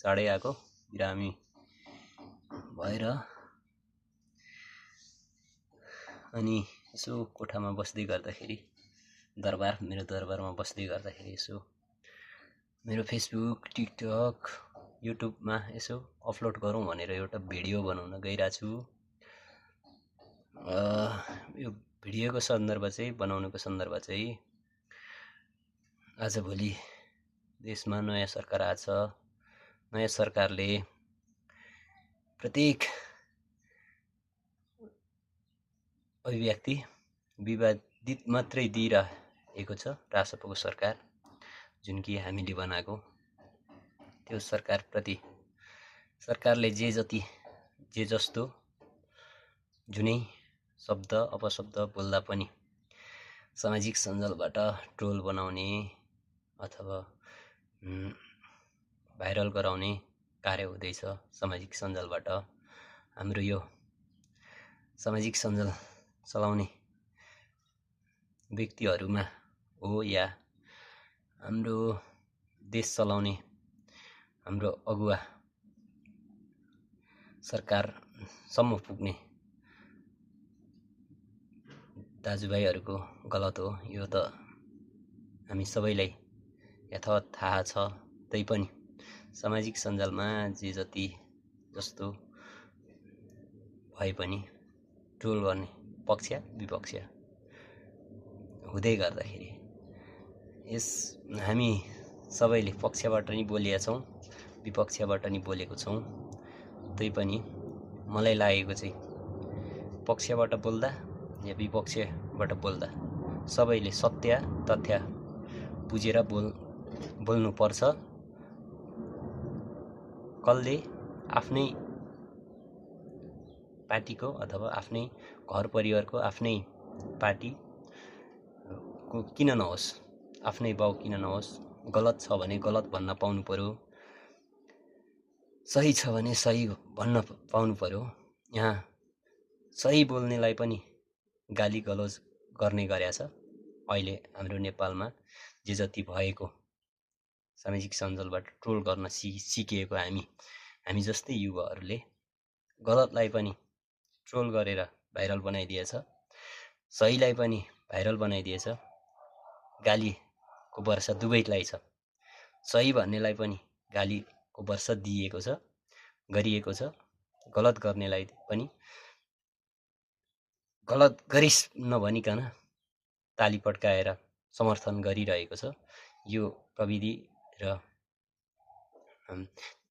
चाँडै आएको बिरामी भएर अनि यसो कोठामा बस्दै गर्दाखेरि मेरो दरबारमा बस्दै गर्दाखेरि यसो मेरो फेसबुक टिकटक युट्युबमा यसो अपलोड गरौँ भनेर एउटा भिडियो बनाउन गइरहेको छु। यो भिडियोको सन्दर्भ चाहिँ बनाउनुको सन्दर्भ चाहिँ आजभोलि देशमा नयाँ सरकार आछ। नयाँ सरकारले प्रत्येक अभिव्यक्ति विवादित मात्रै दिइरहेको छ। रासपको सरकार जुन कि हामीले बनाएको त्यो सरकारप्रति सरकारले जे जस्तो जुनै शब्द अपशब्द बोल्दा पनि सामाजिक सञ्जालबाट ट्रोल बनाउने अथवा भाइरल गराउने कार्य हुँदैछ। सामाजिक सञ्जालबाट हाम्रो यो सामाजिक सञ्जाल चलाउने व्यक्तिहरूमा हो या हाम्रो देश चलाउने हाम्रो अगुवा सरकारसम्म पुग्ने दाजुभाइहरूको गलत हो। यो त हामी सबैलाई यथावत थाहा छ। तैपनि सामाजिक सञ्जालमा जे जति जस्तो भए पनि ट्रोल गर्ने पक्ष विपक्ष हुँदै गर्दाखेरि हामी सबैले पक्षबाट नि बोलेका छौँ विपक्षबाट नि बोलेको छौँ। तैपनि मलाई लागेको चाहिँ पक्षबाट बोल्दा या विपक्षबाट बोल्दा सबैले सत्य तथ्य बुझेर बोल्नुपर्छ। कसले आफ्नै पार्टीको अथवा आफ्नै घर परिवारको आफ्नै पार्टीको किन नहोस्, आफ्नै बाउ किन नहोस्, गलत छ भने गलत भन्न पाउनु पर्यो, सही छ भने सही भन्न पाउनु पर्यो। यहाँ सही बोल्नेलाई पनि गाली गलौज गर्ने गरेछ। अहिले हाम्रो नेपालमा जे जति भएको सामाजिक सञ्जालबाट ट्रोल गर्न सिकेको हामी जस्तै युवाहरूले गलतलाई पनि ट्रोल गरेर भाइरल बनाइदिएछ, सहीलाई पनि भाइरल बनाइदिएछ। गालीको वर्षा दुवैलाई छ। सही भन्नेलाई पनि गालीको वर्षा गरिएको छ। गलत गर्नेलाई पनि गलत गरिस् नभनिकन ताली पड्काएर समर्थन गरिरहेको छ। यो प्रविधि र